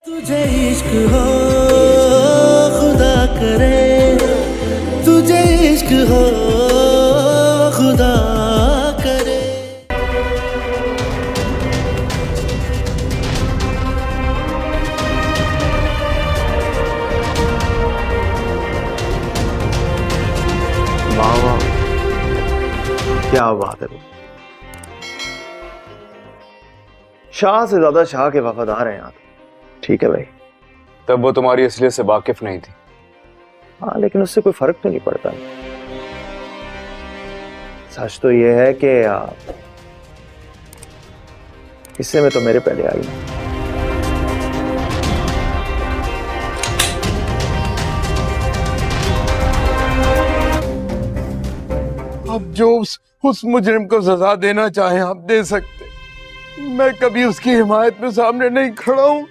तुझे इश्क हो खुदा करे, तुझे इश्क हो खुदा करे। वाह वाह, क्या बात है। शाह से ज्यादा शाह के वफादार हैं आप। ठीक है भाई। तब वो तुम्हारी असलियत से वाकिफ नहीं थी। हाँ, लेकिन उससे कोई फर्क तो नहीं पड़ता। सच तो ये है कि इससे में तो मेरे पहले आई। अब जो उस मुजरिम को सजा देना चाहे आप दे सकते, मैं कभी उसकी हिमायत में सामने नहीं खड़ा हूं।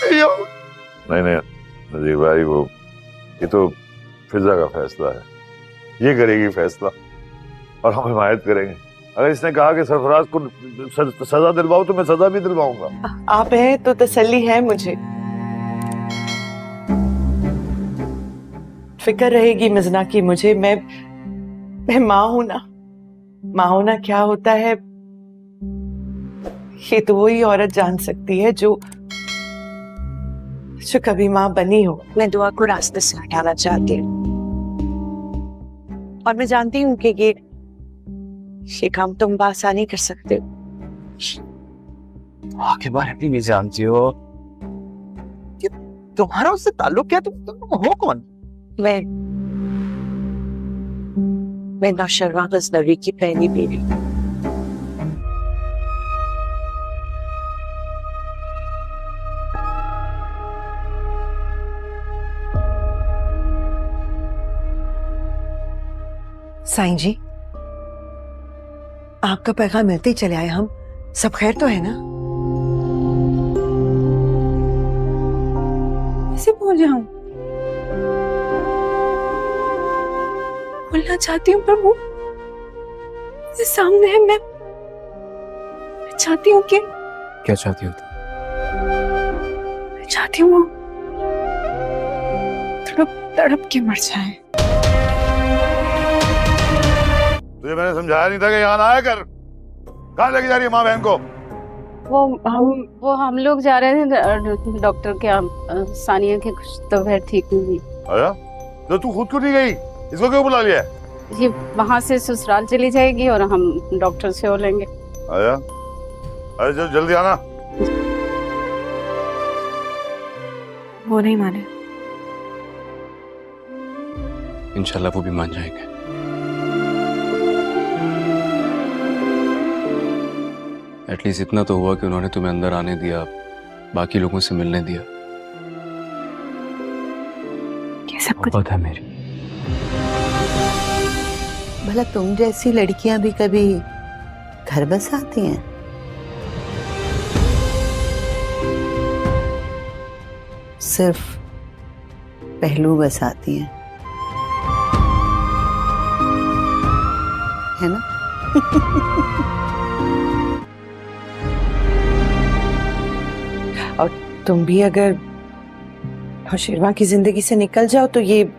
नहीं नजीर भाई, वो ये तो फिजा का फैसला है, ये करेगी फैसला और हम हिमायत करेंगे। अगर इसने कहा कि सरफराज को सजा दिलवाओ तो मैं सजा भी दिलवाऊंगा। आप हैं तो तसल्ली है मुझे। फिक्र रहेगी मिजना की मुझे। मैं माँ हूं ना। माँ होना क्या होता है ये तो वही औरत जान सकती है जो कभी माँ बनी हो। मैं दुआ को रास्ते से हटाना चाहती हूँ और मैं जानती हूँ कि ये काम तुम बआसानी कर सकते हो। के बारे में भी जानती हो कि तुम्हारा उससे ताल्लुक क्या? तुम हो कौन? मैं नौशरवान गजनवी की पहली बीवी। साईं जी, आपका पैगाम मिलते ही चले आए हम। सब खैर तो है ना? कैसे बोल जाऊं? बोलना चाहती हूँ पर वो मेरे सामने है। मैं चाहती हूँ कि क्या चाहती हो तुम? मैं चाहती हूँ वो तड़प तड़प के मर जाए। तुझे मैंने समझाया नहीं था कि यहाँ ना आया कर। कहाँ लेके जा रही है माँ बहन को? वो हम लोग जा रहे थे डॉक्टर के यहाँ। सानिया की कुछ तबीयत ठीक नहीं हुई। आया तो तू खुद क्यों नहीं गई? इसको क्यों बुला लिया? ये वहाँ से ससुराल चली जाएगी और हम डॉक्टर से हो लेंगे। आया अरे जल्दी आना। वो नहीं माने। इंशाल्लाह वो भी मान जाएंगे। एटलीस्ट इतना तो हुआ कि उन्होंने तुम्हें अंदर आने दिया, बाकी लोगों से मिलने दिया। ये सब कुछ बात है मेरी। भला तुम जैसी लड़कियां भी कभी घर बसाती हैं? सिर्फ पहलू बसाती हैं, है ना? और तुम भी अगर नौशेरवां की जिंदगी से निकल जाओ तो ये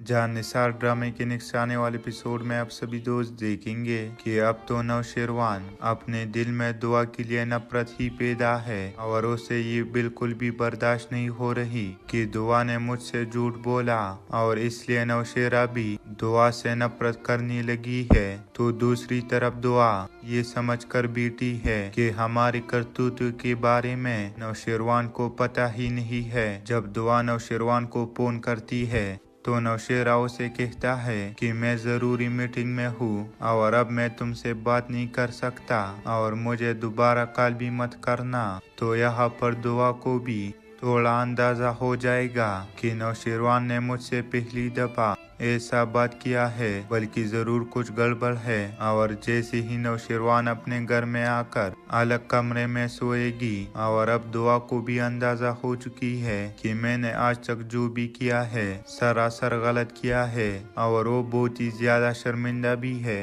जान निसार ड्रामे के नेक्स्ट आने वाले एपिसोड में आप सभी दोस्त देखेंगे कि अब तो नौशेरवान अपने दिल में दुआ के लिए नफरत ही पैदा है और उसे ये बिल्कुल भी बर्दाश्त नहीं हो रही कि दुआ ने मुझसे झूठ बोला और इसलिए नौशेरा भी दुआ से नफरत करने लगी है। तो दूसरी तरफ दुआ ये समझकर बैठी है कि हमारी करतूत के बारे में नौशेरवान को पता ही नहीं है। जब दुआ नौशेरवान को फोन करती है तो नौशेरा उसे कहता है कि मैं जरूरी मीटिंग में हूँ और अब मैं तुमसे बात नहीं कर सकता और मुझे दोबारा कॉल भी मत करना। तो यहाँ पर दुआ को भी थोड़ा अंदाजा हो जाएगा कि नौशेरवान ने मुझसे पहली दफा ऐसा बात किया है, बल्कि जरूर कुछ गड़बड़ है। और जैसे ही नौशेरवान अपने घर में आकर अलग कमरे में सोएगी और अब दुआ को भी अंदाजा हो चुकी है कि मैंने आज तक जो भी किया है सरासर गलत किया है और वो बहुत ही ज्यादा शर्मिंदा भी है।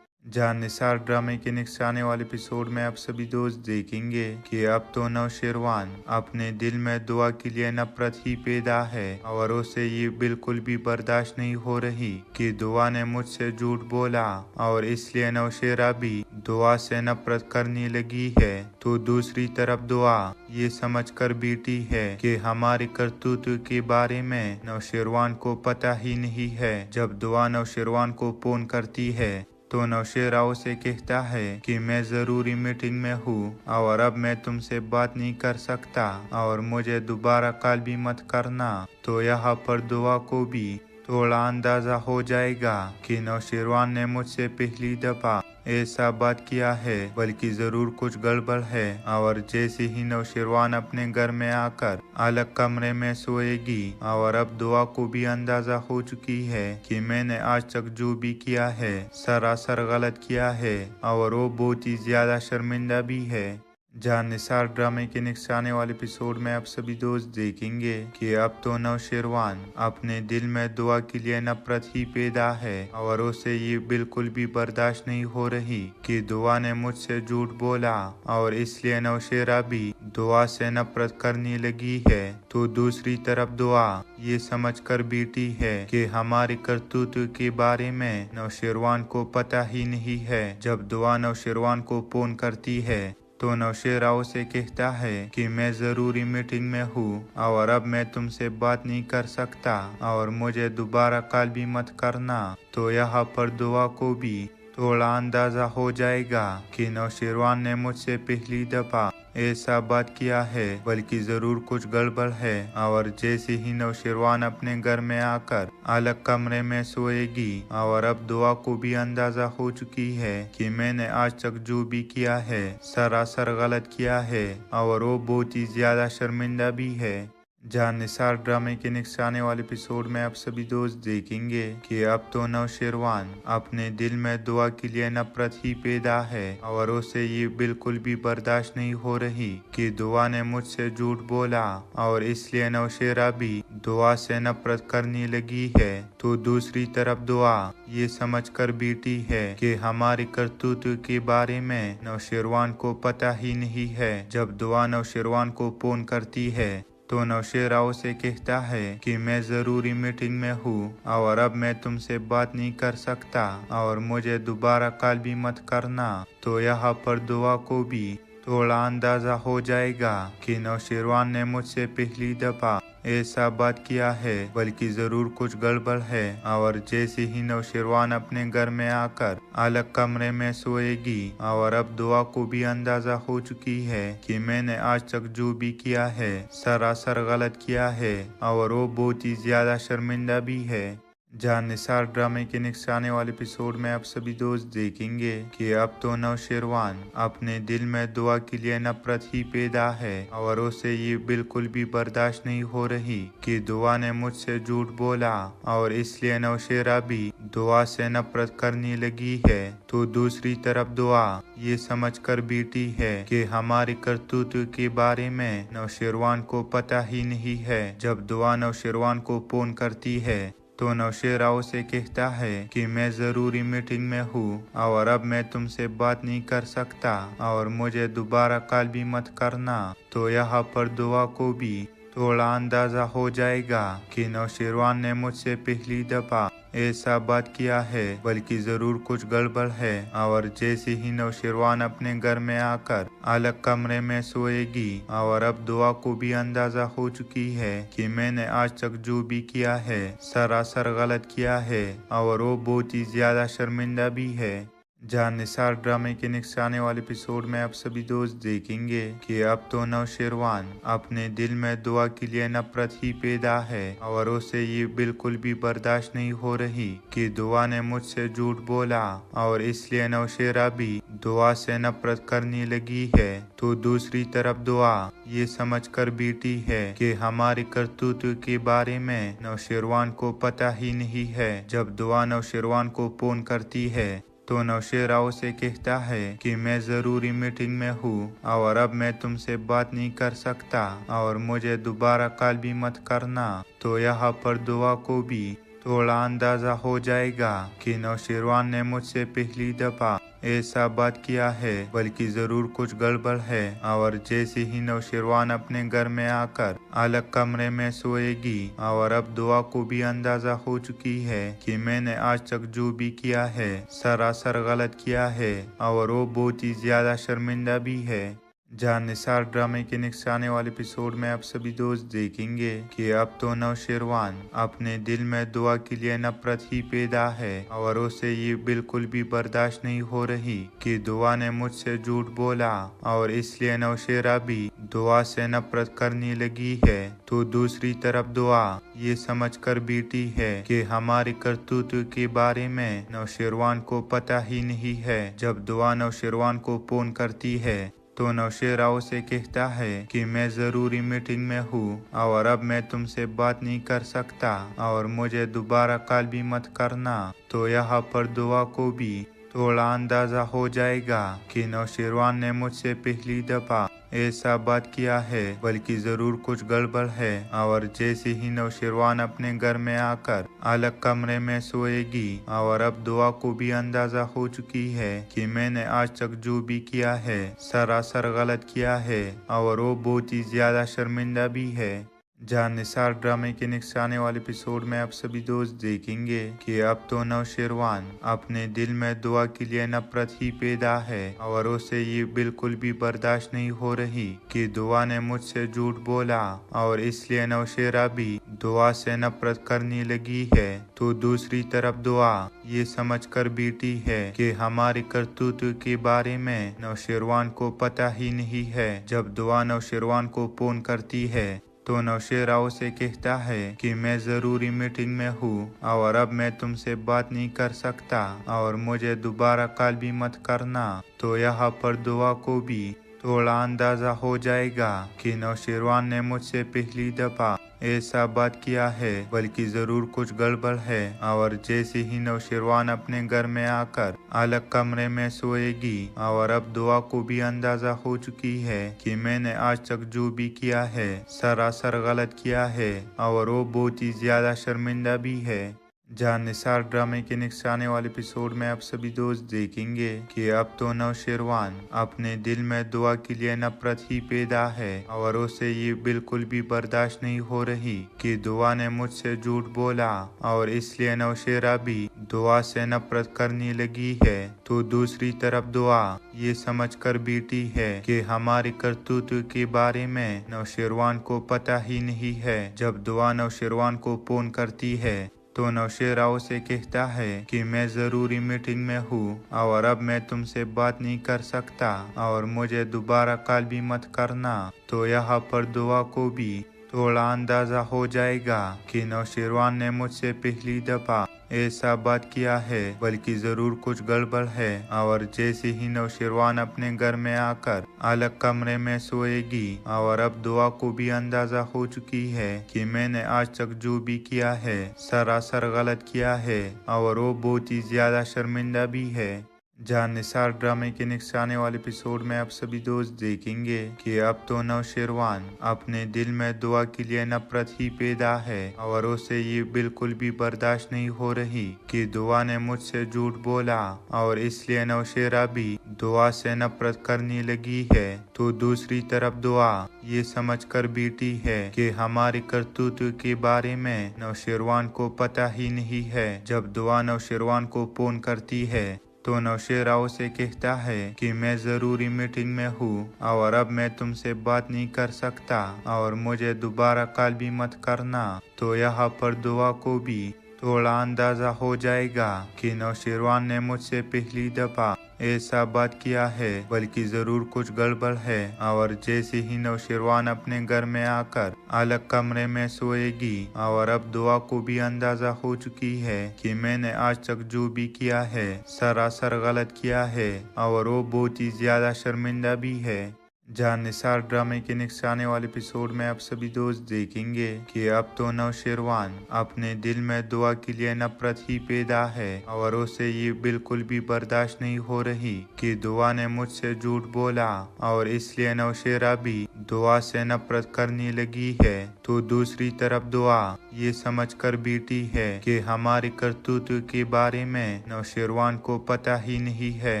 जहां निसार ड्रामे के नेक्स्ट आने वाले एपिसोड में आप सभी दोस्त देखेंगे कि अब तो नौशेरवान अपने दिल में दुआ के लिए नफरत ही पैदा है और उसे ये बिल्कुल भी बर्दाश्त नहीं हो रही कि दुआ ने मुझसे झूठ बोला और इसलिए नौशेरा भी दुआ से नफरत करने लगी है। तो दूसरी तरफ दुआ ये समझकर बैठी है कि हमारी करतूत के बारे में नौशेरवान को पता ही नहीं है। जब दुआ नौशेरवान को फोन करती है तो नौशेरा उसे कहता है कि मैं जरूरी मीटिंग में हूँ और अब मैं तुमसे बात नहीं कर सकता और मुझे दोबारा कॉल भी मत करना। तो यहाँ पर दुआ को भी थोड़ा अंदाजा हो जाएगा कि नौशेरवान ने मुझसे पहली दफा ऐसा बात किया है, बल्कि जरूर कुछ गड़बड़ है। और जैसे ही नौशेरवान अपने घर में आकर अलग कमरे में सोएगी और अब दुआ को भी अंदाजा हो चुकी है कि मैंने आज तक जो भी किया है सरासर गलत किया है और वो बहुत ही ज्यादा शर्मिंदा भी है। जहां निसार ड्रामे के नेक्स्ट आने वाले एपिसोड में आप सभी दोस्त देखेंगे कि अब तो नौशेरवान अपने दिल में दुआ के लिए नफरत ही पैदा है और उसे ये बिल्कुल भी बर्दाश्त नहीं हो रही कि दुआ ने मुझसे झूठ बोला और इसलिए नौशेरा भी दुआ से नफरत करने लगी है। तो दूसरी तरफ दुआ ये समझकर बैठी है कि हमारी करतूत के बारे में नौशेरवान को पता ही नहीं है। जब दुआ नौशेरवान को फोन करती है तो नौशेरा उसे कहता है कि मैं जरूरी मीटिंग में हूँ और अब मैं तुमसे बात नहीं कर सकता और मुझे दोबारा कॉल भी मत करना। तो यहाँ पर दुआ को भी थोड़ा अंदाजा हो जाएगा कि नौशेरवान ने मुझसे पहली दफा ऐसा बात किया है, बल्कि जरूर कुछ गड़बड़ है। और जैसे ही नौशेरवान अपने घर में आकर अलग कमरे में सोएगी और अब दुआ को भी अंदाजा हो चुकी है कि मैंने आज तक जो भी किया है सरासर गलत किया है और वो बहुत ही ज्यादा शर्मिंदा भी है। जहां निसार ड्रामे के नेक्स्ट आने वाले एपिसोड में आप सभी दोस्त देखेंगे कि अब तो नौशेरवान अपने दिल में दुआ के लिए नफरत ही पैदा है और उसे ये बिल्कुल भी बर्दाश्त नहीं हो रही कि दुआ ने मुझसे झूठ बोला और इसलिए नौशेरा भी दुआ से नफरत करने लगी है। तो दूसरी तरफ दुआ ये समझकर बैठी है कि हमारी करतूत के बारे में नौशेरवान को पता ही नहीं है। जब दुआ नौशेरवान को फोन करती है तो नौशेरा उसे कहता है कि मैं जरूरी मीटिंग में हूँ और अब मैं तुमसे बात नहीं कर सकता और मुझे दोबारा कॉल भी मत करना। तो यहाँ पर दुआ को भी थोड़ा अंदाजा हो जाएगा कि नौशेरवान ने मुझसे पहली दफा ऐसा बात किया है, बल्कि जरूर कुछ गड़बड़ है। और जैसे ही नौशेरवान अपने घर में आकर अलग कमरे में सोएगी और अब दुआ को भी अंदाजा हो चुकी है कि मैंने आज तक जो भी किया है सरासर गलत किया है और वो बहुत ही ज्यादा शर्मिंदा भी है। जहां निसार ड्रामे के नेक्स्ट आने वाले एपिसोड में आप सभी दोस्त देखेंगे कि अब तो नौशेरवान अपने दिल में दुआ के लिए नफरत ही पैदा है और उसे ये बिल्कुल भी बर्दाश्त नहीं हो रही कि दुआ ने मुझसे झूठ बोला और इसलिए नौशेरा भी दुआ से नफरत करने लगी है। तो दूसरी तरफ दुआ ये समझकर बैठी है कि हमारी करतूत के बारे में नौशेरवान को पता ही नहीं है। जब दुआ नौशेरवान को फोन करती है तो नौशेरा उसे कहता है कि मैं जरूरी मीटिंग में हूँ और अब मैं तुमसे बात नहीं कर सकता और मुझे दोबारा कॉल भी मत करना। तो यहाँ पर दुआ को भी थोड़ा अंदाजा हो जाएगा कि नौशेरवान ने मुझसे पहली दफा ऐसा बात किया है, बल्कि जरूर कुछ गड़बड़ है। और जैसे ही नौशेरवान अपने घर में आकर अलग कमरे में सोएगी और अब दुआ को भी अंदाजा हो चुकी है कि मैंने आज तक जो भी किया है सरासर गलत किया है और वो बहुत ही ज्यादा शर्मिंदा भी है। जहां निसार ड्रामे के नेक्स्ट आने वाले एपिसोड में आप सभी दोस्त देखेंगे कि अब तो नौशेरवान अपने दिल में दुआ के लिए नफरत ही पैदा है और उसे ये बिल्कुल भी बर्दाश्त नहीं हो रही कि दुआ ने मुझसे झूठ बोला और इसलिए नौशेरा भी दुआ से नफरत करने लगी है। तो दूसरी तरफ दुआ ये समझकर बैठी है कि हमारी करतूत के बारे में नौशेरवान को पता ही नहीं है। जब दुआ नौशेरवान को फोन करती है तो नौशेरा उसे कहता है कि मैं जरूरी मीटिंग में हूँ और अब मैं तुमसे बात नहीं कर सकता और मुझे दोबारा कॉल भी मत करना। तो यहाँ पर दुआ को भी थोड़ा अंदाजा हो जाएगा कि नौशेरवान ने मुझसे पहली दफा ऐसा बात किया है, बल्कि जरूर कुछ गड़बड़ है। और जैसे ही नौशेरवान अपने घर में आकर अलग कमरे में सोएगी और अब दुआ को भी अंदाजा हो चुकी है कि मैंने आज तक जो भी किया है सरासर गलत किया है और वो बहुत ही ज्यादा शर्मिंदा भी है। जहाँ निसार ड्रामे के नेक्स्ट आने वाले एपिसोड में आप सभी दोस्त देखेंगे कि अब तो नौशेरवान अपने दिल में दुआ के लिए नफरत ही पैदा है और उसे ये बिल्कुल भी बर्दाश्त नहीं हो रही कि दुआ ने मुझसे झूठ बोला और इसलिए नौशेरा भी दुआ से नफरत करने लगी है। तो दूसरी तरफ दुआ ये समझकर बैठी है कि हमारी करतूत के बारे में नौशेरवान को पता ही नहीं है। जब दुआ नौशेरवान को फोन करती है तो नौशेरा उसे कहता है कि मैं जरूरी मीटिंग में हूँ और अब मैं तुमसे बात नहीं कर सकता और मुझे दोबारा कॉल भी मत करना। तो यहाँ पर दुआ को भी थोड़ा अंदाजा हो जाएगा कि नौशेरवान ने मुझसे पहली दफा ऐसा बात किया है, बल्कि जरूर कुछ गड़बड़ है। और जैसे ही नौशेरवान अपने घर में आकर अलग कमरे में सोएगी और अब दुआ को भी अंदाजा हो चुकी है कि मैंने आज तक जो भी किया है सरासर गलत किया है और वो बहुत ही ज्यादा शर्मिंदा भी है। जहाँ निसार ड्रामे के नेक्स्ट आने वाले एपिसोड में आप सभी दोस्त देखेंगे कि अब तो नौशेरवान अपने दिल में दुआ के लिए नफरत ही पैदा है और उसे ये बिल्कुल भी बर्दाश्त नहीं हो रही कि दुआ ने मुझसे झूठ बोला और इसलिए नौशेरा भी दुआ से नफरत करने लगी है। तो दूसरी तरफ दुआ ये समझकर बैठी है कि हमारी करतूत के बारे में नौशेरवान को पता ही नहीं है। जब दुआ नौशेरवान को फोन करती है तो नौशेरा उसे कहता है कि मैं जरूरी मीटिंग में हूँ और अब मैं तुमसे बात नहीं कर सकता और मुझे दोबारा कॉल भी मत करना। तो यहाँ पर दुआ को भी थोड़ा अंदाजा हो जाएगा कि नौशेरवान ने मुझसे पहली दफा ऐसा बात किया है, बल्कि जरूर कुछ गड़बड़ है। और जैसे ही नौशेरवान अपने घर में आकर अलग कमरे में सोएगी और अब दुआ को भी अंदाजा हो चुकी है कि मैंने आज तक जो भी किया है सरासर गलत किया है और वो बहुत ही ज्यादा शर्मिंदा भी है। जहाँ निसार ड्रामे के नेक्स्ट आने वाले एपिसोड में आप सभी दोस्त देखेंगे कि अब तो नौशेरवान अपने दिल में दुआ के लिए नफरत ही पैदा है और उसे ये बिल्कुल भी बर्दाश्त नहीं हो रही कि दुआ ने मुझसे झूठ बोला और इसलिए नौशेरा भी दुआ से नफरत करने लगी है। तो दूसरी तरफ दुआ ये समझकर बैठी है कि हमारी करतूत के बारे में नौशेरवान को पता ही नहीं है। जब दुआ नौशेरवान को फोन करती है तो नौशेरा उसे कहता है कि मैं जरूरी मीटिंग में हूँ और अब मैं तुमसे बात नहीं कर सकता और मुझे दोबारा कॉल भी मत करना। तो यहाँ पर दुआ को भी थोड़ा अंदाजा हो जाएगा कि नौशेरवान ने मुझसे पहली दफा ऐसा बात किया है, बल्कि जरूर कुछ गड़बड़ है। और जैसे ही नौशेरवान अपने घर में आकर अलग कमरे में सोएगी और अब दुआ को भी अंदाजा हो चुकी है कि मैंने आज तक जो भी किया है सरासर गलत किया है और वो बहुत ही ज्यादा शर्मिंदा भी है। जहाँ निसार ड्रामे के नेक्स्ट आने वाले एपिसोड में आप सभी दोस्त देखेंगे कि अब तो नौशेरवान अपने दिल में दुआ के लिए नफरत ही पैदा है और उसे ये बिल्कुल भी बर्दाश्त नहीं हो रही कि दुआ ने मुझसे झूठ बोला और इसलिए नौशेरा भी दुआ से नफरत करने लगी है। तो दूसरी तरफ दुआ ये समझकर बैठी है कि हमारी करतूत के बारे में नौशेरवान को पता ही नहीं है। जब दुआ नौशेरवान को फोन करती है तो नौशेरा उसे कहता है कि मैं जरूरी मीटिंग में हूँ और अब मैं तुमसे बात नहीं कर सकता और मुझे दोबारा कॉल भी मत करना। तो यहाँ पर दुआ को भी थोड़ा अंदाजा हो जाएगा कि नौशेरवान ने मुझसे पहली दफा ऐसा बात किया है, बल्कि जरूर कुछ गड़बड़ है। और जैसे ही नौशेरवान अपने घर में आकर अलग कमरे में सोएगी और अब दुआ को भी अंदाजा हो चुकी है कि मैंने आज तक जो भी किया है सरासर गलत किया है और वो बहुत ही ज्यादा शर्मिंदा भी है। जहां निसार ड्रामे के नेक्स्ट आने वाले एपिसोड में आप सभी दोस्त देखेंगे कि अब तो नौशेरवान अपने दिल में दुआ के लिए नफरत ही पैदा है और उसे ये बिल्कुल भी बर्दाश्त नहीं हो रही कि दुआ ने मुझसे झूठ बोला और इसलिए नौशेरा भी दुआ से नफरत करने लगी है। तो दूसरी तरफ दुआ ये समझकर बैठी है कि हमारी करतूत के बारे में नौशेरवान को पता ही नहीं है।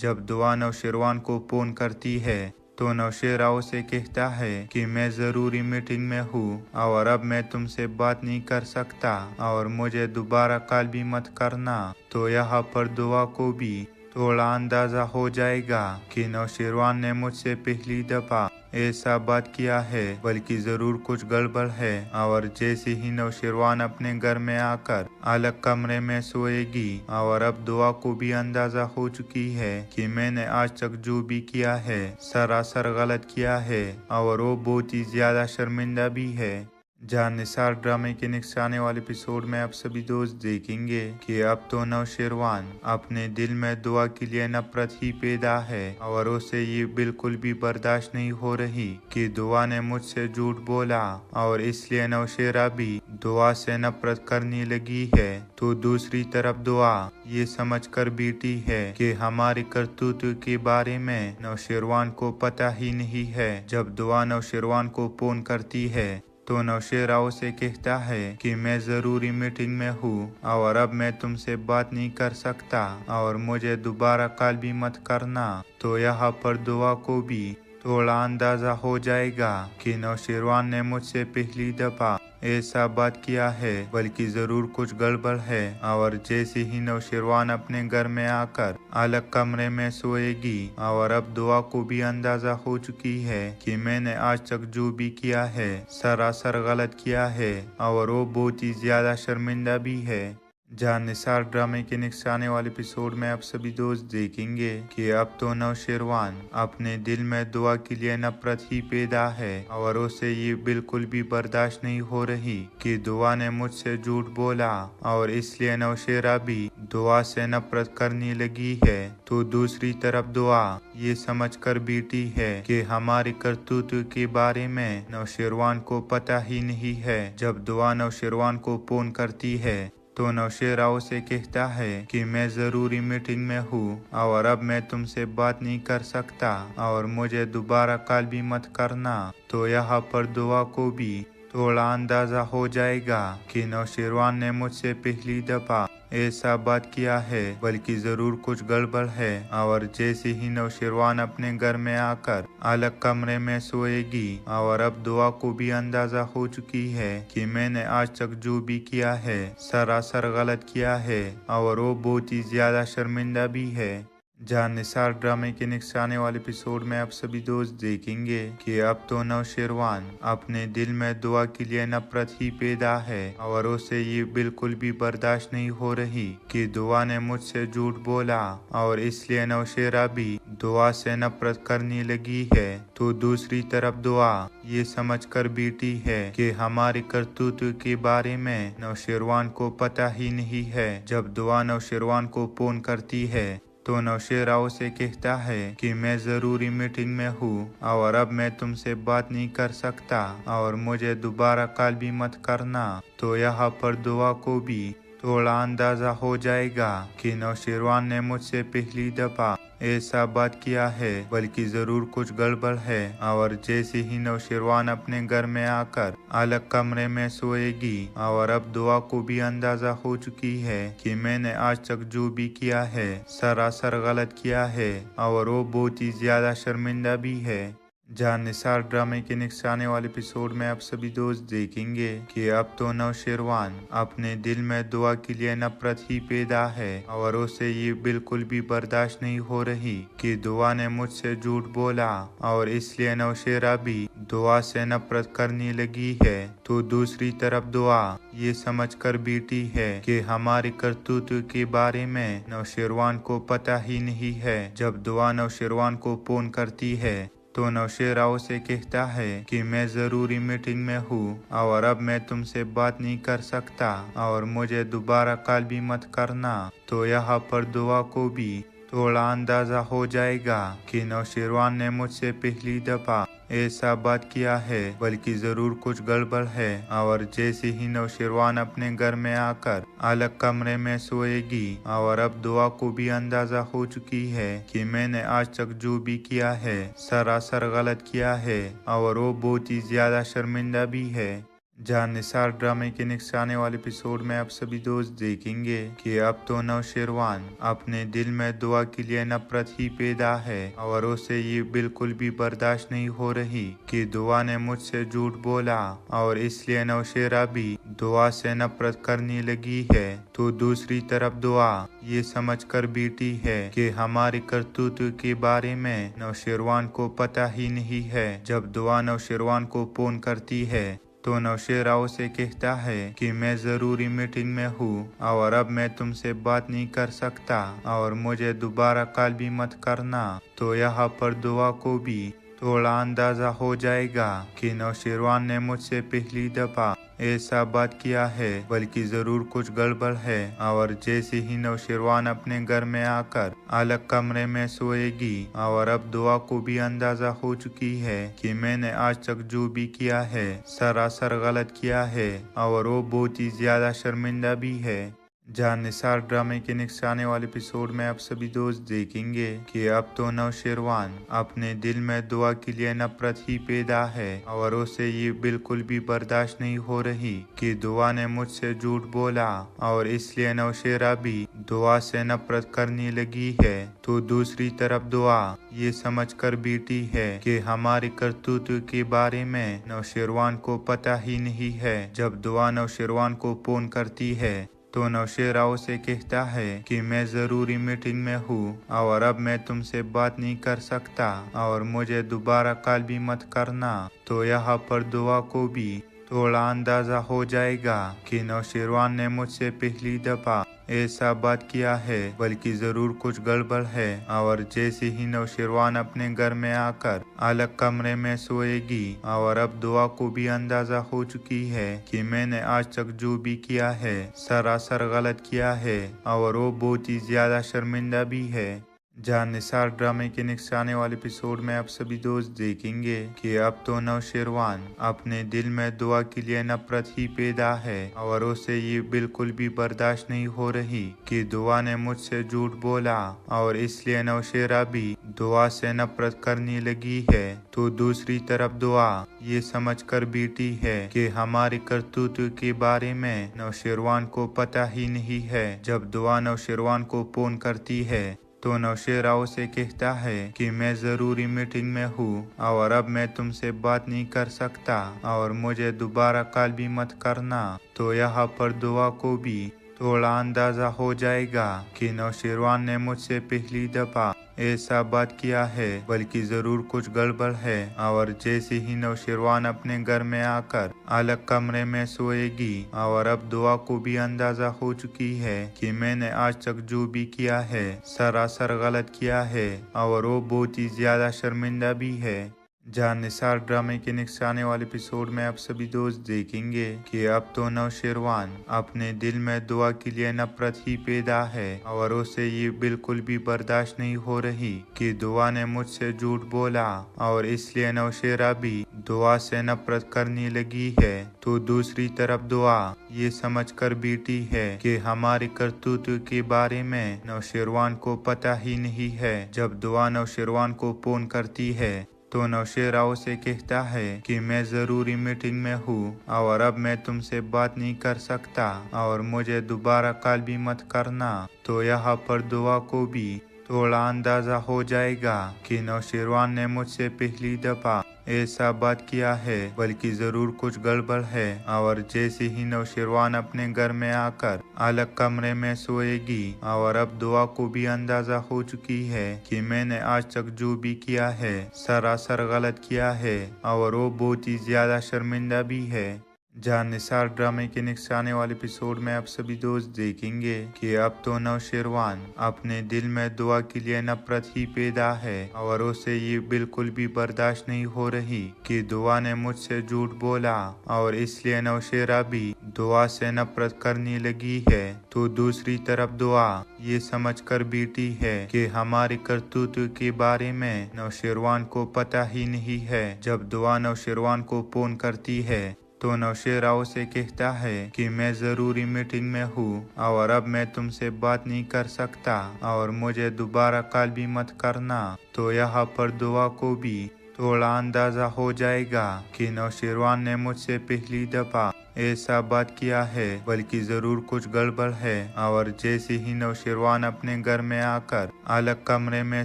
जब दुआ नौशेरवान को फोन करती है तो नौशेरा उसे कहता है कि मैं जरूरी मीटिंग में हूँ और अब मैं तुमसे बात नहीं कर सकता और मुझे दोबारा कॉल भी मत करना। तो यहाँ पर दुआ को भी थोड़ा अंदाजा हो जाएगा कि नौशेरवान ने मुझसे पहली दफा ऐसा बात किया है, बल्कि जरूर कुछ गड़बड़ है। और जैसे ही नौशेरवान अपने घर में आकर अलग कमरे में सोएगी और अब दुआ को भी अंदाजा हो चुकी है कि मैंने आज तक जो भी किया है सरासर गलत किया है और वो बहुत ही ज्यादा शर्मिंदा भी है। जहां निसार ड्रामे के नेक्स्ट आने वाले एपिसोड में आप सभी दोस्त देखेंगे कि अब तो नौशेरवान अपने दिल में दुआ के लिए नफरत ही पैदा है और उसे ये बिल्कुल भी बर्दाश्त नहीं हो रही कि दुआ ने मुझसे झूठ बोला और इसलिए नौशेरा भी दुआ से नफरत करने लगी है। तो दूसरी तरफ दुआ ये समझकर बैठी है कि हमारी करतूत के बारे में नौशेरवान को पता ही नहीं है। जब दुआ नौशेरवान को फोन करती है तो नौशेरा उसे कहता है कि मैं जरूरी मीटिंग में हूँ और अब मैं तुमसे बात नहीं कर सकता और मुझे दोबारा कॉल भी मत करना। तो यहाँ पर दुआ को भी थोड़ा अंदाजा हो जाएगा कि नौशेरवान ने मुझसे पहली दफा ऐसा बात किया है, बल्कि जरूर कुछ गड़बड़ है। और जैसे ही नौशेरवान अपने घर में आकर अलग कमरे में सोएगी और अब दुआ को भी अंदाजा हो चुकी है कि मैंने आज तक जो भी किया है सरासर गलत किया है और वो बहुत ही ज्यादा शर्मिंदा भी है। जहां निसार ड्रामे के नेक्स्ट आने वाले एपिसोड में आप सभी दोस्त देखेंगे कि अब तो नौशेरवान अपने दिल में दुआ के लिए नफरत ही पैदा है और उसे ये बिल्कुल भी बर्दाश्त नहीं हो रही कि दुआ ने मुझसे झूठ बोला और इसलिए नौशेरा भी दुआ से नफरत करने लगी है। तो दूसरी तरफ दुआ ये समझकर बैठी है कि हमारी करतूत के बारे में नौशेरवान को पता ही नहीं है। जब दुआ नौशेरवान को फोन करती है तो नौशेरा उसे कहता है कि मैं जरूरी मीटिंग में हूँ और अब मैं तुमसे बात नहीं कर सकता और मुझे दोबारा कॉल भी मत करना। तो यहाँ पर दुआ को भी थोड़ा अंदाजा हो जाएगा कि नौशेरवान ने मुझसे पहली दफा ऐसा बात किया है, बल्कि जरूर कुछ गड़बड़ है। और जैसे ही नौशेरवान अपने घर में आकर अलग कमरे में सोएगी और अब दुआ को भी अंदाजा हो चुकी है कि मैंने आज तक जो भी किया है सरासर गलत किया है और वो बहुत ही ज्यादा शर्मिंदा भी है। जहां निसार ड्रामे के नेक्स्ट आने वाले एपिसोड में आप सभी दोस्त देखेंगे कि अब तो नौशेरवान अपने दिल में दुआ के लिए नफरत ही पैदा है और उसे ये बिल्कुल भी बर्दाश्त नहीं हो रही कि दुआ ने मुझसे झूठ बोला और इसलिए नौशेरा भी दुआ से नफरत करने लगी है। तो दूसरी तरफ दुआ ये समझकर बैठी है कि हमारी करतूत के बारे में नौशेरवान को पता ही नहीं है। जब दुआ नौशेरवान को फोन करती है तो नौशेरा उसे कहता है कि मैं जरूरी मीटिंग में हूँ और अब मैं तुमसे बात नहीं कर सकता और मुझे दोबारा कॉल भी मत करना। तो यहाँ पर दुआ को भी थोड़ा अंदाजा हो जाएगा कि नौशेरवान ने मुझसे पहली दफा ऐसा बात किया है, बल्कि जरूर कुछ गड़बड़ है। और जैसे ही नौशेरवान अपने घर में आकर अलग कमरे में सोएगी और अब दुआ को भी अंदाजा हो चुकी है कि मैंने आज तक जो भी किया है सरासर गलत किया है और वो बहुत ही ज्यादा शर्मिंदा भी है। जहां निसार ड्रामे के नेक्स्ट आने वाले एपिसोड में आप सभी दोस्त देखेंगे कि अब तो नौशेरवान अपने दिल में दुआ के लिए नफरत ही पैदा है और उसे ये बिल्कुल भी बर्दाश्त नहीं हो रही कि दुआ ने मुझसे झूठ बोला और इसलिए नौशेरा भी दुआ से नफरत करने लगी है। तो दूसरी तरफ दुआ ये समझकर बैठी है कि हमारी करतूत के बारे में नौशेरवान को पता ही नहीं है। जब दुआ नौशेरवान को फोन करती है तो नौशेरा उसे कहता है कि मैं जरूरी मीटिंग में हूँ और अब मैं तुमसे बात नहीं कर सकता और मुझे दोबारा कॉल भी मत करना। तो यहाँ पर दुआ को भी थोड़ा अंदाजा हो जाएगा कि नौशेरवान ने मुझसे पहली दफा ऐसा बात किया है, बल्कि जरूर कुछ गड़बड़ है। और जैसे ही नौशेरवान अपने घर में आकर अलग कमरे में सोएगी और अब दुआ को भी अंदाजा हो चुकी है कि मैंने आज तक जो भी किया है सरासर गलत किया है और वो बहुत ही ज्यादा शर्मिंदा भी है। जहाँ निसार ड्रामे के नेक्स्ट आने वाले एपिसोड में आप सभी दोस्त देखेंगे कि अब तो नौशेरवान अपने दिल में दुआ के लिए नफरत ही पैदा है और उसे ये बिल्कुल भी बर्दाश्त नहीं हो रही कि दुआ ने मुझसे झूठ बोला और इसलिए नौशेरा भी दुआ से नफरत करने लगी है। तो दूसरी तरफ दुआ ये समझकर बैठी है कि हमारी करतूत के बारे में नौशेरवान को पता ही नहीं है। जब दुआ नौशेरवान को फोन करती है तो नौशेरा उसे कहता है कि मैं जरूरी मीटिंग में हूँ और अब मैं तुमसे बात नहीं कर सकता और मुझे दोबारा कॉल भी मत करना। तो यहाँ पर दुआ को भी थोड़ा अंदाजा हो जाएगा कि नौशेरवान ने मुझसे पहली दफा ऐसा बात किया है, बल्कि जरूर कुछ गड़बड़ है। और जैसे ही नौशेरवान अपने घर में आकर अलग कमरे में सोएगी और अब दुआ को भी अंदाजा हो चुकी है कि मैंने आज तक जो भी किया है सरासर गलत किया है और वो बहुत ही ज्यादा शर्मिंदा भी है। जहाँ निसार ड्रामे के नेक्स्ट आने वाले एपिसोड में आप सभी दोस्त देखेंगे कि अब तो नौशेरवान अपने दिल में दुआ के लिए नफरत ही पैदा है और उसे ये बिल्कुल भी बर्दाश्त नहीं हो रही कि दुआ ने मुझसे झूठ बोला और इसलिए नौशेरा भी दुआ से नफरत करने लगी है। तो दूसरी तरफ दुआ ये समझकर बैठी है कि हमारी करतूत के बारे में नौशेरवान को पता ही नहीं है। जब दुआ नौशेरवान को फोन करती है तो नौशेरा उसे कहता है कि मैं जरूरी मीटिंग में हूँ और अब मैं तुमसे बात नहीं कर सकता और मुझे दोबारा कॉल भी मत करना। तो यहाँ पर दुआ को भी थोड़ा अंदाजा हो जाएगा कि नौशेरवान ने मुझसे पहली दफा ऐसा बात किया है, बल्कि जरूर कुछ गड़बड़ है। और जैसे ही नौशेरवान अपने घर में आकर अलग कमरे में सोएगी और अब दुआ को भी अंदाजा हो चुकी है कि मैंने आज तक जो भी किया है सरासर गलत किया है और वो बहुत ही ज्यादा शर्मिंदा भी है। जहाँ निसार ड्रामे के नेक्स्ट आने वाले एपिसोड में आप सभी दोस्त देखेंगे कि अब तो नौशेरवान अपने दिल में दुआ के लिए नफरत ही पैदा है और उसे ये बिल्कुल भी बर्दाश्त नहीं हो रही कि दुआ ने मुझसे झूठ बोला और इसलिए नौशेरा भी दुआ से नफरत करने लगी है। तो दूसरी तरफ दुआ ये समझकर बैठी है कि हमारी करतूत के बारे में नौशेरवान को पता ही नहीं है। जब दुआ नौशेरवान को फोन करती है तो नौशेरा उसे कहता है कि मैं जरूरी मीटिंग में हूँ और अब मैं तुमसे बात नहीं कर सकता और मुझे दोबारा कॉल भी मत करना। तो यहाँ पर दुआ को भी थोड़ा अंदाजा हो जाएगा कि नौशेरवान ने मुझसे पहली दफा ऐसा बात किया है, बल्कि जरूर कुछ गड़बड़ है। और जैसे ही नौशेरवान अपने घर में आकर अलग कमरे में सोएगी और अब दुआ को भी अंदाजा हो चुकी है कि मैंने आज तक जो भी किया है सरासर गलत किया है और वो बहुत ही ज्यादा शर्मिंदा भी है। जहाँ निसार ड्रामे के नेक्स्ट आने वाले एपिसोड में आप सभी दोस्त देखेंगे कि अब तो नौशेरवान अपने दिल में दुआ के लिए नफरत ही पैदा है और उसे ये बिल्कुल भी बर्दाश्त नहीं हो रही कि दुआ ने मुझसे झूठ बोला और इसलिए नौशेरा भी दुआ से नफरत करने लगी है। तो दूसरी तरफ दुआ ये समझकर बैठी है कि हमारी करतूत के बारे में नौशेरवान को पता ही नहीं है। जब दुआ नौशेरवान को फोन करती है तो नौशेरा उसे कहता है कि मैं जरूरी मीटिंग में हूँ और अब मैं तुमसे बात नहीं कर सकता और मुझे दोबारा कॉल भी मत करना। तो यहाँ पर दुआ को भी थोड़ा अंदाजा हो जाएगा कि नौशेरवान ने मुझसे पहली दफा ऐसा बात किया है, बल्कि जरूर कुछ गड़बड़ है। और जैसे ही नौशेरवान अपने घर में आकर अलग कमरे में सोएगी और अब दुआ को भी अंदाजा हो चुकी है कि मैंने आज तक जो भी किया है सरासर गलत किया है और वो बहुत ही ज्यादा शर्मिंदा भी है। जहां निसार ड्रामे के नेक्स्ट आने वाले एपिसोड में आप सभी दोस्त देखेंगे कि अब तो नौशेरवान अपने दिल में दुआ के लिए नफरत ही पैदा है और उसे ये बिल्कुल भी बर्दाश्त नहीं हो रही कि दुआ ने मुझसे झूठ बोला और इसलिए नौशेरा भी दुआ से नफरत करने लगी है। तो दूसरी तरफ दुआ ये समझकर बैठी है कि हमारी करतूत के बारे में नौशेरवान को पता ही नहीं है। जब दुआ नौशेरवान को फोन करती है तो नौशेरा उसे कहता है कि मैं जरूरी मीटिंग में हूँ और अब मैं तुमसे बात नहीं कर सकता और मुझे दोबारा कॉल भी मत करना। तो यहाँ पर दुआ को भी थोड़ा अंदाजा हो जाएगा कि नौशेरवान ने मुझसे पहली दफा ऐसा बात किया है, बल्कि जरूर कुछ गड़बड़ है। और जैसे ही नौशेरवान अपने घर में आकर अलग कमरे में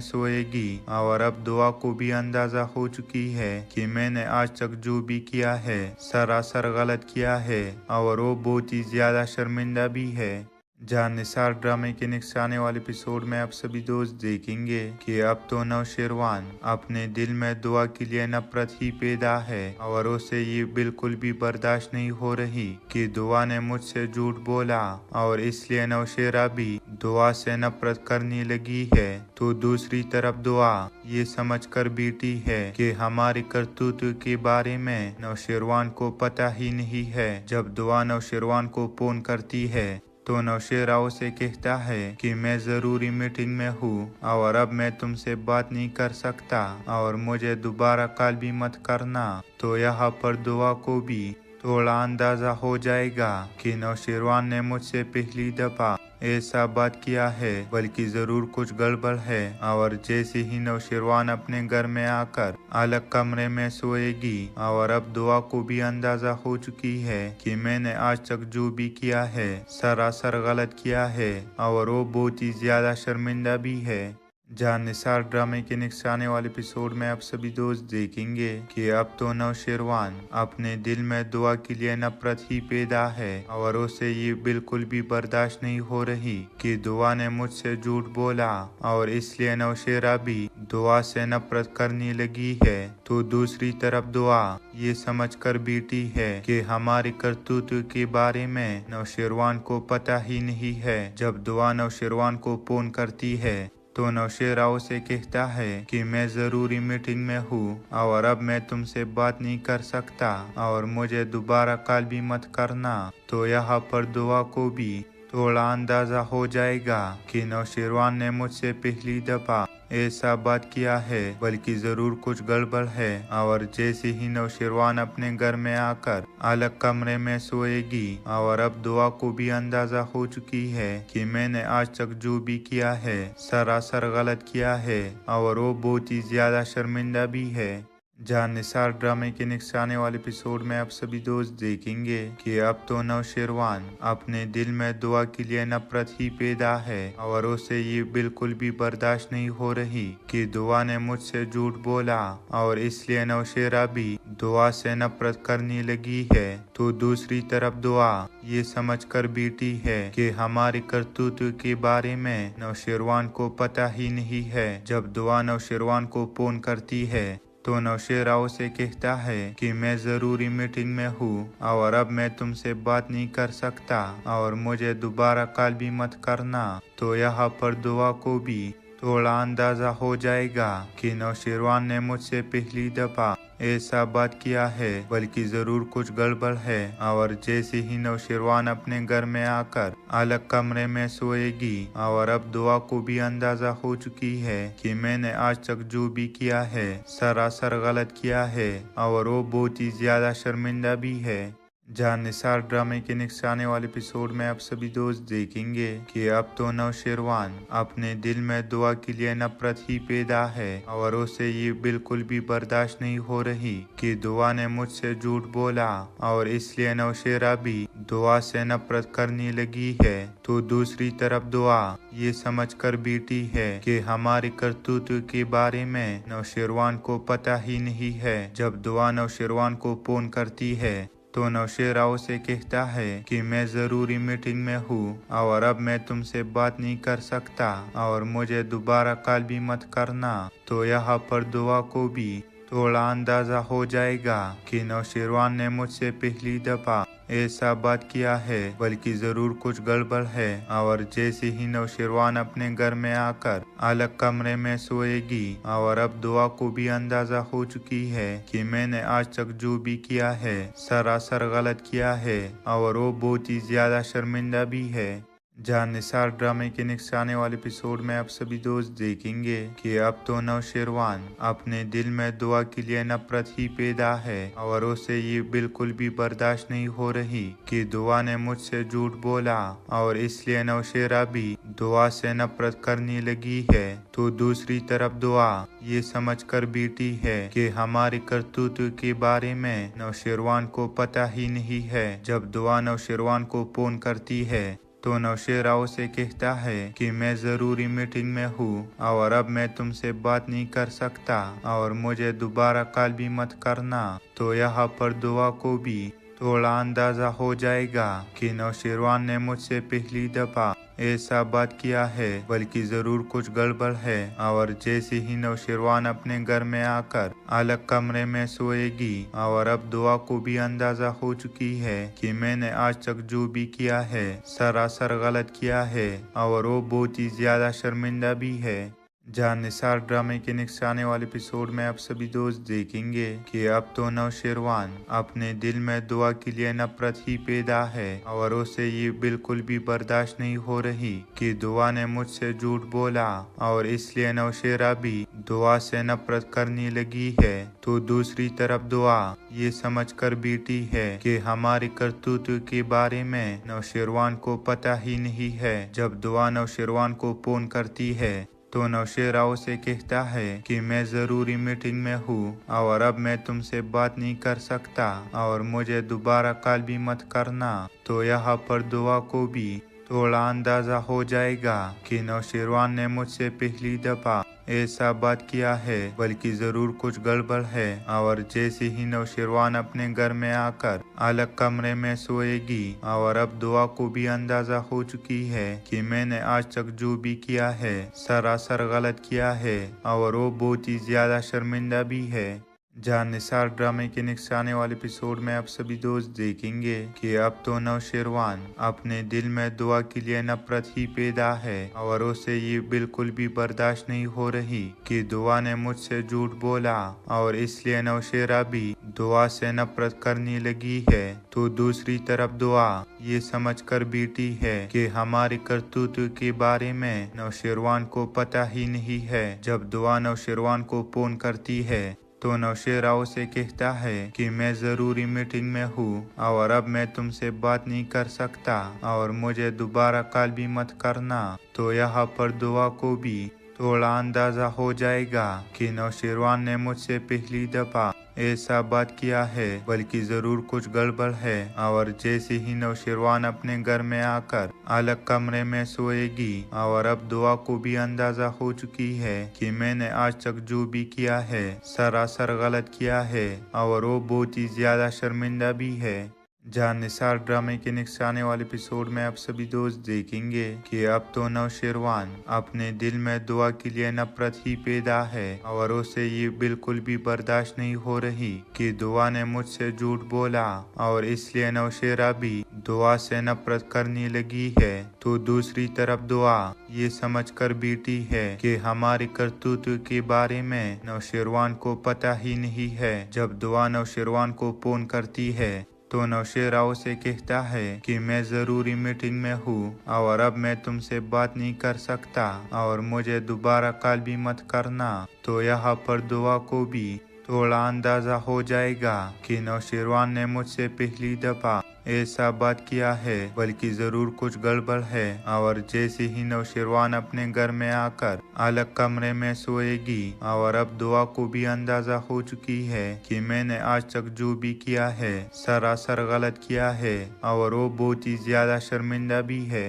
सोएगी और अब दुआ को भी अंदाजा हो चुकी है कि मैंने आज तक जो भी किया है सरासर गलत किया है और वो बहुत ही ज्यादा शर्मिंदा भी है। जहां निसार ड्रामे के नेक्स्ट आने वाले एपिसोड में आप सभी दोस्त देखेंगे कि अब तो नौशेरवान अपने दिल में दुआ के लिए नफरत ही पैदा है और उसे ये बिल्कुल भी बर्दाश्त नहीं हो रही कि दुआ ने मुझसे झूठ बोला और इसलिए नौशेरा भी दुआ से नफरत करने लगी है। तो दूसरी तरफ दुआ ये समझकर बैठी है कि हमारी करतूत के बारे में नौशेरवान को पता ही नहीं है। जब दुआ नौशेरवान को फोन करती है तो नौशेरा उसे कहता है कि मैं जरूरी मीटिंग में हूँ और अब मैं तुमसे बात नहीं कर सकता और मुझे दोबारा कॉल भी मत करना। तो यहाँ पर दुआ को भी थोड़ा अंदाजा हो जाएगा कि नौशेरवान ने मुझसे पहली दफा ऐसा बात किया है, बल्कि जरूर कुछ गड़बड़ है। और जैसे ही नौशेरवान अपने घर में आकर अलग कमरे में सोएगी और अब दुआ को भी अंदाजा हो चुकी है कि मैंने आज तक जो भी किया है सरासर गलत किया है और वो बहुत ही ज्यादा शर्मिंदा भी है। जहां निसार ड्रामे के नेक्स्ट आने वाले एपिसोड में आप सभी दोस्त देखेंगे कि अब तो नौशेरवान अपने दिल में दुआ के लिए नफरत ही पैदा है और उसे ये बिल्कुल भी बर्दाश्त नहीं हो रही कि दुआ ने मुझसे झूठ बोला और इसलिए नौशेरा भी दुआ से नफरत करने लगी है। तो दूसरी तरफ दुआ ये समझकर बैठी है कि हमारी करतूत के बारे में नौशेरवान को पता ही नहीं है। जब दुआ नौशेरवान को फोन करती है तो नौशेरा उसे कहता है कि मैं जरूरी मीटिंग में हूँ और अब मैं तुमसे बात नहीं कर सकता और मुझे दोबारा कॉल भी मत करना। तो यहाँ पर दुआ को भी थोड़ा अंदाजा हो जाएगा कि नौशेरवान ने मुझसे पहली दफा ऐसा बात किया है, बल्कि जरूर कुछ गड़बड़ है। और जैसे ही नौशेरवान अपने घर में आकर अलग कमरे में सोएगी और अब दुआ को भी अंदाजा हो चुकी है कि मैंने आज तक जो भी किया है सरासर गलत किया है और वो बहुत ही ज्यादा शर्मिंदा भी है। जहां निसार ड्रामे के नेक्स्ट आने वाले एपिसोड में आप सभी दोस्त देखेंगे कि अब तो नौशेरवान अपने दिल में दुआ के लिए नफरत ही पैदा है और उसे ये बिल्कुल भी बर्दाश्त नहीं हो रही कि दुआ ने मुझसे झूठ बोला और इसलिए नौशेरा भी दुआ से नफरत करने लगी है। तो दूसरी तरफ दुआ ये समझकर बैठी है कि हमारी करतूत के बारे में नौशेरवान को पता ही नहीं है। जब दुआ नौशेरवान को फोन करती है तो नौशेरा उसे कहता है कि मैं जरूरी मीटिंग में हूँ और अब मैं तुमसे बात नहीं कर सकता और मुझे दोबारा कॉल भी मत करना। तो यहाँ पर दुआ को भी थोड़ा अंदाजा हो जाएगा कि नौशेरवान ने मुझसे पहली दफा ऐसा बात किया है, बल्कि जरूर कुछ गड़बड़ है। और जैसे ही नौशेरवान अपने घर में आकर अलग कमरे में सोएगी और अब दुआ को भी अंदाजा हो चुकी है कि मैंने आज तक जो भी किया है सरासर गलत किया है और वो बहुत ही ज्यादा शर्मिंदा भी है। जहां निसार ड्रामे के नेक्स्ट आने वाले एपिसोड में आप सभी दोस्त देखेंगे कि अब तो नौशेरवान अपने दिल में दुआ के लिए नफरत ही पैदा है और उसे ये बिल्कुल भी बर्दाश्त नहीं हो रही कि दुआ ने मुझसे झूठ बोला और इसलिए नौशेरा भी दुआ से नफरत करने लगी है। तो दूसरी तरफ दुआ ये समझकर बैठी है कि हमारी करतूत के बारे में नौशेरवान को पता ही नहीं है। जब दुआ नौशेरवान को फोन करती है तो नौशेरा उसे कहता है कि मैं जरूरी मीटिंग में हूँ और अब मैं तुमसे बात नहीं कर सकता और मुझे दोबारा कॉल भी मत करना। तो यहाँ पर दुआ को भी थोड़ा अंदाजा हो जाएगा कि नौशेरवान ने मुझसे पहली दफा ऐसा बात किया है, बल्कि जरूर कुछ गड़बड़ है। और जैसे ही नौशेरवान अपने घर में आकर अलग कमरे में सोएगी और अब दुआ को भी अंदाजा हो चुकी है कि मैंने आज तक जो भी किया है सरासर गलत किया है और वो बहुत ही ज्यादा शर्मिंदा भी है। जहां निसार ड्रामे के नेक्स्ट आने वाले एपिसोड में आप सभी दोस्त देखेंगे कि अब तो नौशेरवान अपने दिल में दुआ के लिए नफरत ही पैदा है और उसे ये बिल्कुल भी बर्दाश्त नहीं हो रही कि दुआ ने मुझसे झूठ बोला और इसलिए नौशेरा भी दुआ से नफरत करने लगी है। तो दूसरी तरफ दुआ ये समझकर बैठी है कि हमारी करतूत के बारे में नौशेरवान को पता ही नहीं है। जब दुआ नौशेरवान को फोन करती है तो नौशेरा उसे कहता है कि मैं जरूरी मीटिंग में हूँ और अब मैं तुमसे बात नहीं कर सकता और मुझे दोबारा कॉल भी मत करना। तो यहाँ पर दुआ को भी थोड़ा अंदाजा हो जाएगा कि नौशेरवान ने मुझसे पहली दफा ऐसा बात किया है, बल्कि जरूर कुछ गड़बड़ है। और जैसे ही नौशेरवान अपने घर में आकर अलग कमरे में सोएगी और अब दुआ को भी अंदाजा हो चुकी है कि मैंने आज तक जो भी किया है सरासर गलत किया है और वो बहुत ही ज्यादा शर्मिंदा भी है। जहां निसार ड्रामे के नेक्स्ट आने वाले एपिसोड में आप सभी दोस्त देखेंगे कि अब तो नौशेरवान अपने दिल में दुआ के लिए नफरत ही पैदा है और उसे ये बिल्कुल भी बर्दाश्त नहीं हो रही कि दुआ ने मुझसे झूठ बोला और इसलिए नौशेरा भी दुआ से नफरत करने लगी है। तो दूसरी तरफ दुआ ये समझकर बैठी है कि हमारी करतूत के बारे में नौशेरवान को पता ही नहीं है। जब दुआ नौशेरवान को फोन करती है तो नौशेरा उसे कहता है कि मैं जरूरी मीटिंग में हूँ और अब मैं तुमसे बात नहीं कर सकता और मुझे दोबारा कॉल भी मत करना। तो यहाँ पर दुआ को भी थोड़ा अंदाजा हो जाएगा कि नौशेरवान ने मुझसे पहली दफा ऐसा बात किया है, बल्कि जरूर कुछ गड़बड़ है। और जैसे ही नौशेरवान अपने घर में आकर अलग कमरे में सोएगी और अब दुआ को भी अंदाजा हो चुकी है कि मैंने आज तक जो भी किया है सरासर गलत किया है और वो बहुत ही ज्यादा शर्मिंदा भी है। जहां निसार ड्रामे के नेक्स्ट आने वाले एपिसोड में आप सभी दोस्त देखेंगे कि अब तो नौशेरवान अपने दिल में दुआ के लिए नफरत ही पैदा है और उसे ये बिल्कुल भी बर्दाश्त नहीं हो रही कि दुआ ने मुझसे झूठ बोला और इसलिए नौशेरा भी दुआ से नफरत करने लगी है। तो दूसरी तरफ दुआ ये समझकर बैठी है कि हमारी करतूत के बारे में नौशेरवान को पता ही नहीं है। जब दुआ नौशेरवान को फोन करती है तो नौशेरा उसे कहता है कि मैं जरूरी मीटिंग में हूँ और अब मैं तुमसे बात नहीं कर सकता और मुझे दोबारा कॉल भी मत करना। तो यहाँ पर दुआ को भी थोड़ा अंदाजा हो जाएगा कि नौशेरवान ने मुझसे पहली दफा ऐसा बात किया है, बल्कि जरूर कुछ गड़बड़ है। और जैसे ही नौशेरवान अपने घर में आकर अलग कमरे में सोएगी और अब दुआ को भी अंदाजा हो चुकी है कि मैंने आज तक जो भी किया है सरासर गलत किया है और वो बहुत ही ज्यादा शर्मिंदा भी है। जहां निसार ड्रामे के नेक्स्ट आने वाले एपिसोड में आप सभी दोस्त देखेंगे कि अब तो नौशेरवान अपने दिल में दुआ के लिए नफरत ही पैदा है और उसे ये बिल्कुल भी बर्दाश्त नहीं हो रही कि दुआ ने मुझसे झूठ बोला और इसलिए नौशेरा भी दुआ से नफरत करने लगी है। तो दूसरी तरफ दुआ ये समझकर बैठी है कि हमारी करतूत के बारे में नौशेरवान को पता ही नहीं है। जब दुआ नौशेरवान को फोन करती है तो नौशेरा उसे कहता है कि मैं जरूरी मीटिंग में हूँ और अब मैं तुमसे बात नहीं कर सकता और मुझे दोबारा कॉल भी मत करना। तो यहाँ पर दुआ को भी थोड़ा अंदाजा हो जाएगा कि नौशेरवान ने मुझसे पहली दफा ऐसा बात किया है, बल्कि जरूर कुछ गड़बड़ है। और जैसे ही नौशेरवान अपने घर में आकर अलग कमरे में सोएगी और अब दुआ को भी अंदाजा हो चुकी है कि मैंने आज तक जो भी किया है सरासर गलत किया है और वो बहुत ही ज्यादा शर्मिंदा भी है।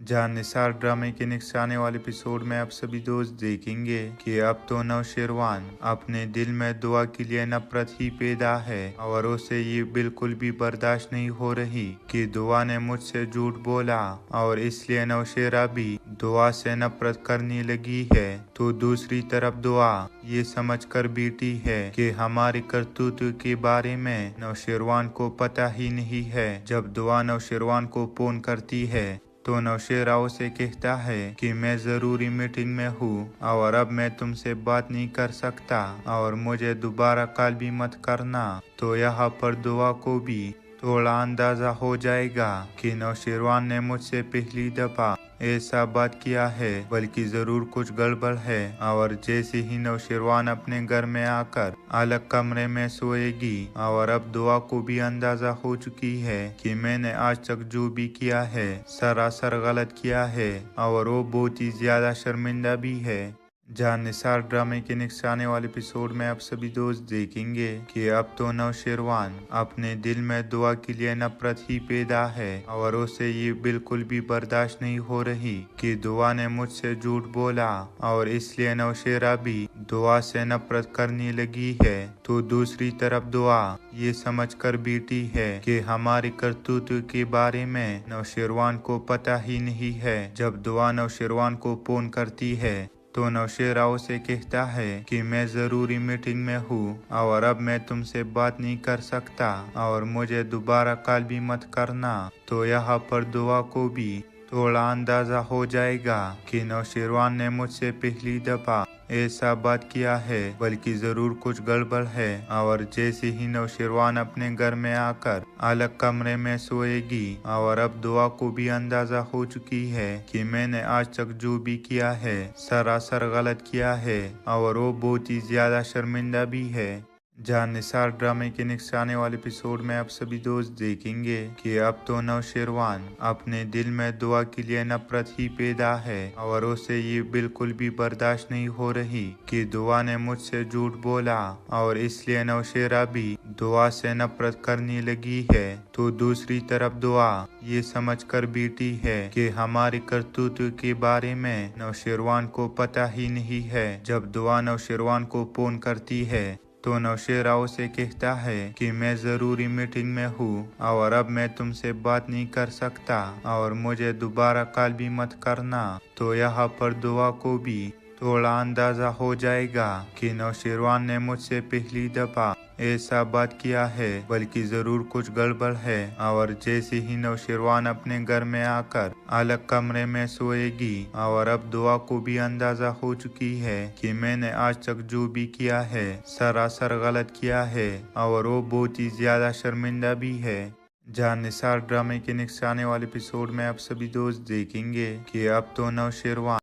जहां निसार ड्रामे के नेक्स्ट आने वाले एपिसोड में आप सभी दोस्त देखेंगे कि अब तो नौशेरवान अपने दिल में दुआ के लिए नफरत ही पैदा है और उसे ये बिल्कुल भी बर्दाश्त नहीं हो रही कि दुआ ने मुझसे झूठ बोला और इसलिए नौशेरा भी दुआ से नफरत करने लगी है। तो दूसरी तरफ दुआ ये समझकर बैठी है कि हमारी करतूत के बारे में नौशेरवान को पता ही नहीं है। जब दुआ नौशेरवान को फोन करती है तो नौशेरा उसे कहता है कि मैं जरूरी मीटिंग में हूँ और अब मैं तुमसे बात नहीं कर सकता और मुझे दोबारा कॉल भी मत करना। तो यहाँ पर दुआ को भी थोड़ा अंदाजा हो जाएगा कि नौशेरवान ने मुझसे पहली दफा ऐसा बात किया है, बल्कि जरूर कुछ गड़बड़ है। और जैसे ही नौशेरवान अपने घर में आकर अलग कमरे में सोएगी और अब दुआ को भी अंदाजा हो चुकी है कि मैंने आज तक जो भी किया है सरासर गलत किया है और वो बहुत ही ज्यादा शर्मिंदा भी है। जहां निसार ड्रामे के नेक्स्ट आने वाले एपिसोड में आप सभी दोस्त देखेंगे कि अब तो नौशेरवान अपने दिल में दुआ के लिए नफरत ही पैदा है और उसे ये बिल्कुल भी बर्दाश्त नहीं हो रही कि दुआ ने मुझसे झूठ बोला और इसलिए नौशेरा भी दुआ से नफरत करने लगी है। तो दूसरी तरफ दुआ ये समझकर बैठी है कि हमारी करतूत के बारे में नौशेरवान को पता ही नहीं है। जब दुआ नौशेरवान को फोन करती है तो नौशेरा उसे कहता है कि मैं जरूरी मीटिंग में हूँ और अब मैं तुमसे बात नहीं कर सकता और मुझे दोबारा कॉल भी मत करना। तो यहाँ पर दुआ को भी थोड़ा अंदाजा हो जाएगा कि नौशेरवान ने मुझसे पहली दफा ऐसा बात किया है, बल्कि जरूर कुछ गड़बड़ है। और जैसे ही नौशेरवान अपने घर में आकर अलग कमरे में सोएगी और अब दुआ को भी अंदाजा हो चुकी है कि मैंने आज तक जो भी किया है सरासर गलत किया है और वो बहुत ही ज्यादा शर्मिंदा भी है। जहां निसार ड्रामे के नेक्स्ट आने वाले एपिसोड में आप सभी दोस्त देखेंगे कि अब तो नौशेरवान अपने दिल में दुआ के लिए नफरत ही पैदा है और उसे ये बिल्कुल भी बर्दाश्त नहीं हो रही कि दुआ ने मुझसे झूठ बोला और इसलिए नौशेरा भी दुआ से नफरत करने लगी है। तो दूसरी तरफ दुआ ये समझकर बैठी है कि हमारी करतूत के बारे में नौशेरवान को पता ही नहीं है। जब दुआ नौशेरवान को फोन करती है तो नौशेरा उसे कहता है कि मैं जरूरी मीटिंग में हूँ और अब मैं तुमसे बात नहीं कर सकता और मुझे दोबारा कॉल भी मत करना। तो यहाँ पर दुआ को भी थोड़ा अंदाजा हो जाएगा कि नौशेरवान ने मुझसे पहली दफा ऐसा बात किया है, बल्कि जरूर कुछ गड़बड़ है। और जैसे ही नौशेरवान अपने घर में आकर अलग कमरे में सोएगी और अब दुआ को भी अंदाजा हो चुकी है कि मैंने आज तक जो भी किया है सरासर गलत किया है और वो बहुत ही ज्यादा शर्मिंदा भी है। जहां निसार ड्रामे के नेक्स्ट आने वाले एपिसोड में आप सभी दोस्त देखेंगे कि अब तो नौशेरवान